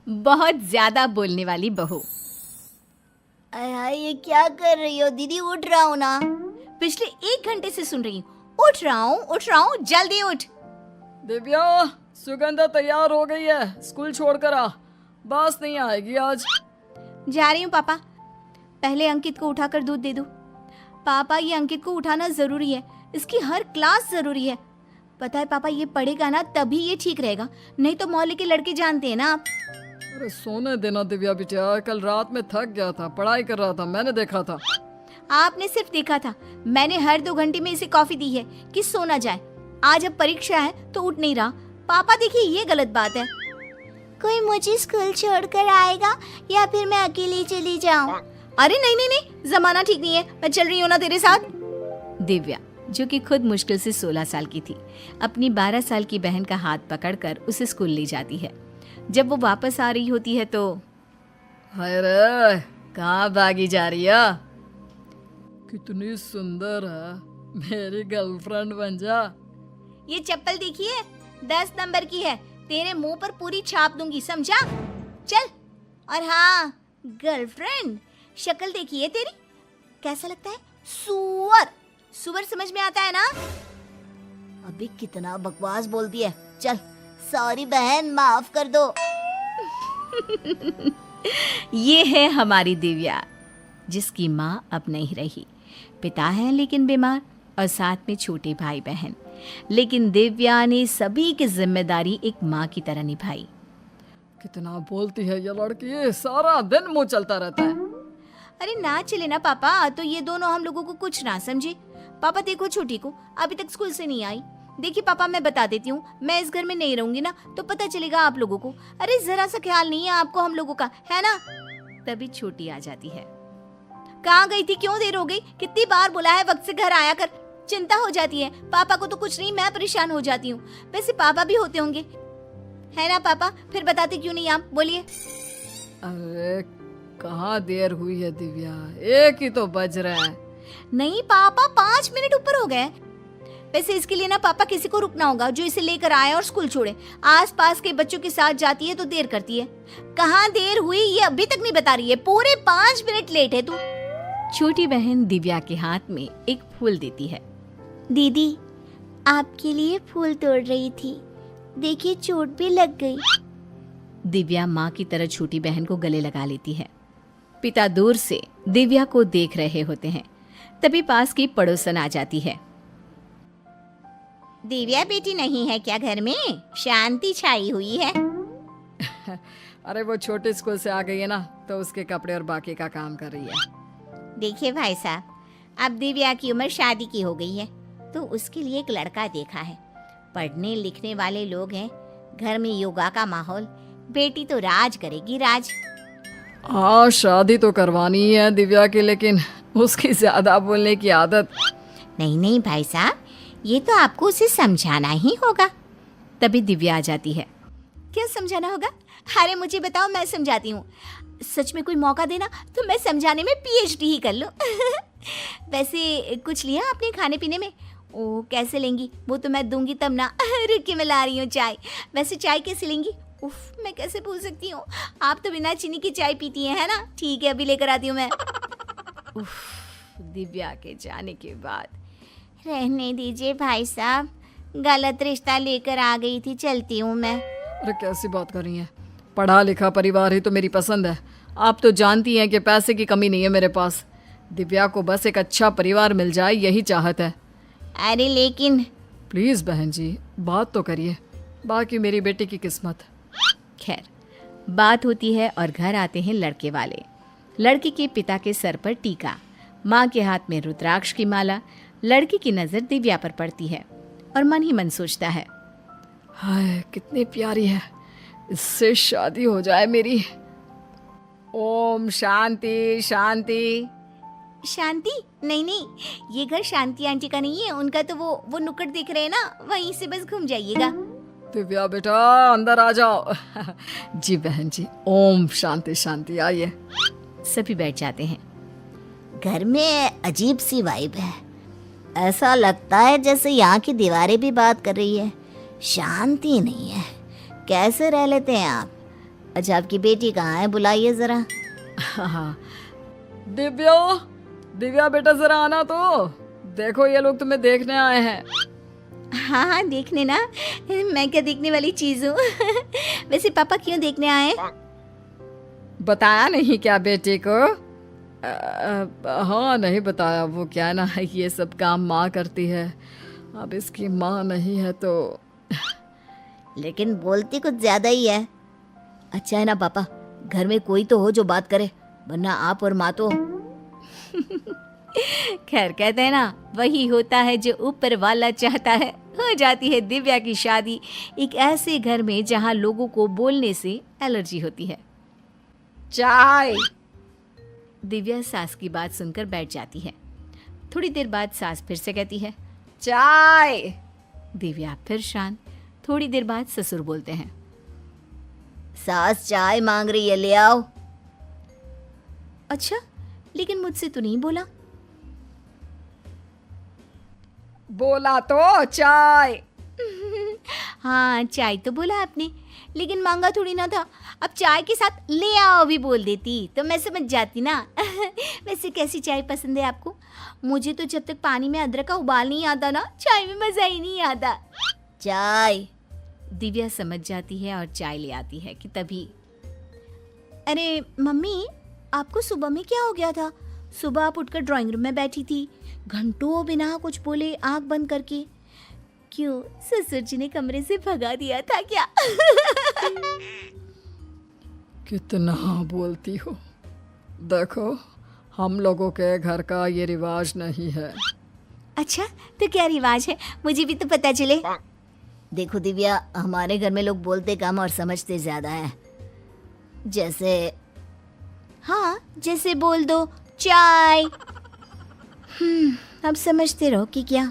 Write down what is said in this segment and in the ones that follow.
बहुत ज्यादा बोलने वाली बहू। हाय ये क्या कर रही हो दीदी? उठ रहा हूँ ना। पिछले 1 घंटे से सुन रही हूँ, उठ रहा हूँ, जल्दी उठ। दिव्या, सुगंधा तैयार हो गई है, स्कूल छोड़कर आ, बस नहीं आएगी आज। जा रही हूँ पापा, पहले अंकित को उठाकर दूध दे दो। पापा ये अंकित को उठाना जरूरी है, इसकी हर क्लास जरूरी है। पता है पापा, ये पढ़ेगा ना तभी ये ठीक रहेगा, नहीं तो मोहल्ले के लड़के जानते हैं ना आप। अरे सोने देना दिव्या बिटिया, कल रात में थक गया था, पढ़ाई कर रहा था, मैंने देखा था। आपने सिर्फ देखा था, मैंने हर 2 घंटे में इसे कॉफी दी है कि सोना जाए। आज अब परीक्षा है तो उठ नहीं रहा। पापा देखिए ये गलत बात है। कोई मुझे स्कूल छोड़कर आएगा या फिर मैं अकेली चली जाऊं? अरे नहीं, जमाना ठीक नहीं है, मैं चल रही हूँ ना तेरे साथ। दिव्या जो कि खुद मुश्किल से 16 साल की थी, अपनी 12 साल की बहन का हाथ पकड़कर उसे स्कूल ले जाती है। जब वो वापस आ रही होती है तो हाय रे, कहाँ भागी जा रही है? कितनी सुंदर है, मेरी गर्लफ्रेंड बन जा। ये चप्पल देखिए 10 नंबर की है, तेरे मुंह पर पूरी छाप दूंगी, समझा? चल। और हाँ गर्लफ्रेंड, शक्ल देखिए तेरी, कैसा लगता है? सुअर समझ में आता है ना? अभी कितना बकवास बोलती है। चल सॉरी बहन, माफ कर दो। ये है हमारी दिव्या, जिसकी माँ अब नहीं रही। पिता है लेकिन बीमार, और साथ में छोटे भाई बहन। लेकिन दिव्या ने सभी की जिम्मेदारी एक माँ की तरह निभाई। कितना बोलती है ये लड़की, सारा दिन मुंह चलता रहता है। अरे ना चले ना पापा, तो ये दोनों हम लोगों को कुछ ना समझे। पापा देखो छोटी को अभी तक स्कूल से नहीं आई। देखिए पापा, मैं बता देती हूँ, मैं इस घर में नहीं रहूंगी ना तो पता चलेगा आप लोगों को। अरे जरा सा ख्याल नहीं है आपको हम लोगों का, है ना? तभी छोटी आ जाती है। कहाँ गई थी, क्यों देर हो गई? कितनी बार बोला है वक्त से घर आया कर। चिंता हो जाती है, पापा को तो कुछ नहीं, मैं परेशान हो जाती हूँ। वैसे पापा भी होते होंगे, है ना पापा? फिर बताते क्यों नहीं आप, बोलिए। अरे कहाँ देर हुई है दिव्या, 1 ही तो बज रहा है। नहीं पापा, 5 मिनट ऊपर हो गए। वैसे इसके लिए ना पापा किसी को रुकना होगा जो इसे लेकर आए और स्कूल छोड़े। आसपास के बच्चों के साथ जाती है तो देर करती है। कहाँ देर हुई ये अभी तक नहीं बता रही है, पूरे 5 मिनट लेट है तू। छोटी बहन दिव्या के हाथ में एक फूल देती है। दीदी आपके लिए फूल तोड़ रही थी, देखिए चोट भी लग गई। दिव्या माँ की तरह छोटी बहन को गले लगा लेती है। पिता दूर से दिव्या को देख रहे होते हैं, तभी पास की पड़ोसन आ जाती है। दिव्या बेटी नहीं है क्या घर में? शांति छाई हुई है। अरे वो छोटे स्कूल से आ गई है ना, तो उसके कपड़े और बाकी का काम कर रही है। देखिए भाई साहब, अब दिव्या की उम्र शादी की हो गई है तो उसके लिए एक लड़का देखा है। पढ़ने लिखने वाले लोग हैं, घर में योगा का माहौल, बेटी तो राज करेगी, राज। हाँ शादी तो करवानी है दिव्या की, लेकिन उसकी ज्यादा बोलने की आदत। नहीं भाई साहब, ये तो आपको उसे समझाना ही होगा। तभी दिव्या आ जाती है। क्या समझाना होगा? अरे मुझे बताओ, मैं समझाती हूँ। सच में कोई मौका देना तो मैं समझाने में पीएचडी ही कर लूँ। वैसे कुछ लिया आपने खाने पीने में? ओ कैसे लेंगी, वो तो मैं दूंगी तब ना। रुक के मैं ला रही हूँ चाय। वैसे चाय कैसे लेंगी? उफ, मैं कैसे पूछ सकती हूँ, आप तो बिना चीनी की चाय पीती हैं, है ना? ठीक है अभी लेकर आती हूँ मैं। उफ, दिव्या के जाने के बाद। रहने दीजिए भाई साहब, गलत रिश्ता लेकर आ गई थी, चलती हूँ मैं। अरे कैसी बात कर रही हैं, पढ़ा लिखा परिवार ही तो मेरी पसंद है। आप तो जानती हैं कि पैसे की कमी नहीं है मेरे पास। दिव्या को बस एक अच्छा परिवार मिल जाए, यही चाहत है। अरे लेकिन प्लीज़ बहन जी बात तो करिए, बाकी मेरी बेटी की किस्मत। खैर बात होती है और घर आते हैं लड़के वाले। लड़की के पिता के सर पर टीका, माँ के हाथ में रुद्राक्ष की माला। लड़की की नज़र दिव्या पर पड़ती है और मन ही मन सोचता है, हाय कितनी प्यारी है, इससे शादी हो जाए मेरी। ओम शांति शांति। शांति? नहीं, ये घर शांति आंटी का नहीं है, उनका तो वो नुक्कड़ दिख रहे हैं ना, वहीं से बस घूम जाइएगा। दिव्या बेटा अंदर आ जाओ। जी बहन जी, ओम शांति शांति, आइए। सभी बैठ जाते हैं। घर में अजीब सी वाइब है, ऐसा लगता है जैसे यहाँ की दीवारें भी बात कर रही है। शांति नहीं है, कैसे रह लेते हैं आप? अच्छा, आपकी बेटी कहाँ है? बुलाइए जरा। हाँ, दिव्या, दिव्या बेटा जरा आना तो। देखो ये लोग तुम्हें देखने आए हैं। हाँ हाँ, देखने ना, मैं क्या देखने वाली चीज हूँ? वैसे पापा क्यों देखने आए? बताया नहीं क्या बेटे को? हाँ नहीं बताया। वो क्या ना, ये सब काम माँ करती है, अब इसकी माँ नहीं है तो। लेकिन बोलती कुछ ज्यादा ही है। अच्छा है ना पापा, घर में कोई तो हो जो बात करे, वरना आप और माँ तो। खैर, कहते हैं ना, वही होता है जो ऊपर वाला चाहता है। हो जाती है दिव्या की शादी एक ऐसे घर में जहां लोगों को बोलने से एलर्जी होती है। चाय। दिव्या सास की बात सुनकर बैठ जाती है। थोड़ी देर बाद सास फिर से कहती है, चाय। दिव्या फिर शांत। थोड़ी देर बाद ससुर बोलते हैं, सास चाय मांग रही है, ले आओ। अच्छा, लेकिन मुझसे तो नहीं बोला। बोला तो चाय। हाँ, चाय तो बोला आपने, लेकिन मांगा थोड़ी ना था। अब चाय के साथ ले आओ भी बोल देती तो मैं समझ जाती ना। वैसे कैसी चाय पसंद है आपको? मुझे तो जब तक पानी में अदरक का उबाल नहीं आता ना, चाय में मज़ा ही नहीं आता। चाय। दिव्या समझ जाती है और चाय ले आती है कि तभी, अरे मम्मी, आपको सुबह में क्या हो गया था? सुबह आप उठकर ड्राइंग रूम में बैठी थी, घंटों बिना कुछ बोले आंख बंद करके। क्यों, ससुर जी ने कमरे से भगा दिया था क्या? कितना बोलती हो। देखो, हम लोगों के घर का ये रिवाज नहीं है। अच्छा, तो क्या रिवाज है? मुझे भी तो पता चले। देखो दिव्या, हमारे घर में लोग बोलते कम और समझते ज्यादा हैं। जैसे हाँ, जैसे बोल दो चाय। अब समझते रहो कि क्या।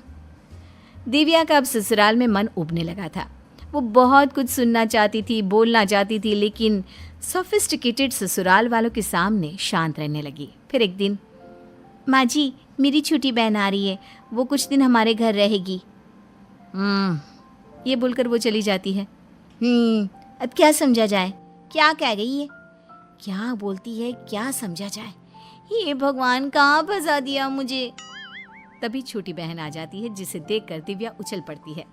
दिव्या का अब ससुराल में मन उबने लगा था। वो बहुत कुछ सुनना चाहती थी, बोलना चाहती थी, लेकिन सोफिस्टिकेटेड ससुराल वालों के सामने शांत रहने लगी। फिर एक दिन, माँ जी, मेरी छोटी बहन आ रही है, वो कुछ दिन हमारे घर रहेगी। ये बोलकर वो चली जाती है। अब क्या समझा जाए? क्या कह गई है? क्या बोलती है? क्या समझा जाए? ये भगवान, कहाँ फंसा दिया मुझे। तभी छोटी बहन आ जाती है, जिसे देखकर दिव्या उछल पड़ती है।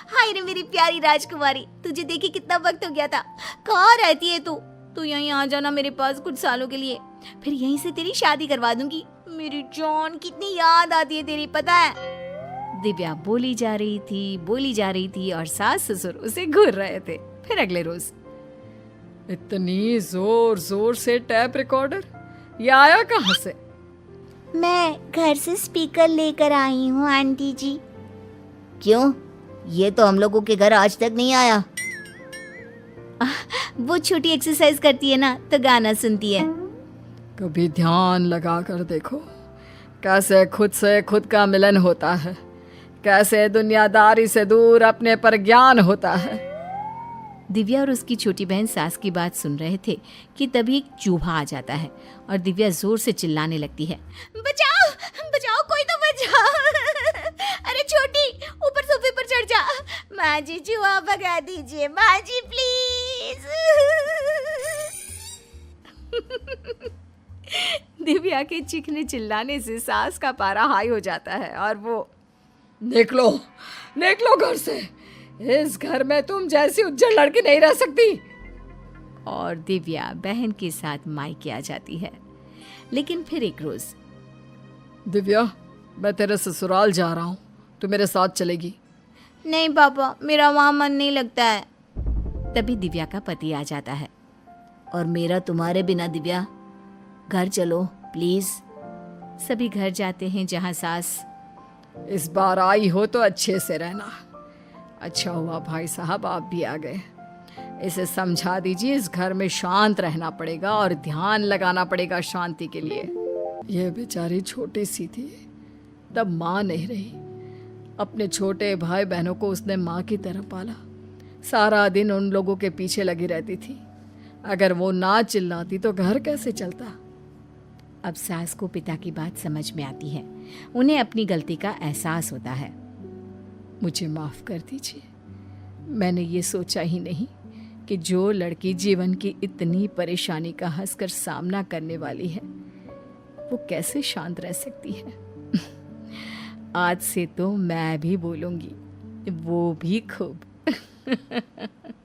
हाय रे मेरी प्यारी राजकुमारी, तुझे देखे कितना वक्त हो गया था। कहाँ रहती है तू? तू यहीं आ जाना मेरे पास कुछ सालों के लिए, फिर यहीं से तेरी शादी करवा दूंगी। मेरी जान, कितनी याद आती है तेरी, पता है। दिव्या बोली जा रही थी और सास ससुर उसे घूर रहे थे। फिर अगले रोज, इतनी जोर जोर से टैप रिकॉर्डर, ये आया कहाँ से? मैं घर से स्पीकर लेकर आई हूँ आंटी जी। क्यों? ये तो हम लोगों के घर आज तक नहीं आया। वो छोटी एक्सरसाइज करती है ना, तो गाना सुनती है। कभी ध्यान लगा कर देखो, कैसे खुद से खुद का मिलन होता है, कैसे दुनियादारी से दूर अपने पर ज्ञान होता है। दिव्या और उसकी छोटी बहन सास की बात सुन रहे थे कि तभी एक चूहा आ जाता है और दिव्या जोर से चिल्लाने लगती है, बचाओ बचाओ, कोई तो बचाओ। अरे छोटी, ऊपर सोफे पर चढ़ जा। माँ जी, चूहा भगा दीजिए, माँ जी प्लीज। दिव्या के चीखने चिल्लाने से सास का पारा हाई हो जाता है और वो, निकलो निकलो घर से, इस घर में तुम जैसी उज्जड़ लड़की नहीं रह सकती। और दिव्या बहन के साथ मायके आ जाती है। लेकिन फिर एक रोज, दिव्या, मैं तेरे ससुराल जा रहा हूँ, तू मेरे साथ चलेगी? नहीं पापा, मेरा वहाँ मन नहीं लगता है। तभी दिव्या का पति आ जाता है। और मेरा तुम्हारे बिना दिव्या, घर चलो प्लीज। सभी घर जाते हैं जहाँ सास, इस बार आई हो तो अच्छे से रहना। अच्छा हुआ भाई साहब आप भी आ गए। इसे समझा दीजिए, इस घर में शांत रहना पड़ेगा और ध्यान लगाना पड़ेगा शांति के लिए। ये बेचारी छोटी सी थी, तब माँ नहीं रही। अपने छोटे भाई बहनों को उसने माँ की तरह पाला। सारा दिन उन लोगों के पीछे लगी रहती थी। अगर वो ना चिल्लाती तो घर कैसे चलता। अब सास को पिता की बात समझ में आती है। उन्हें अपनी गलती का एहसास होता है। मुझे माफ़ कर दीजिए, मैंने ये सोचा ही नहीं कि जो लड़की जीवन की इतनी परेशानी का हंसकर सामना करने वाली है वो कैसे शांत रह सकती है। आज से तो मैं भी बोलूंगी, वो भी खूब।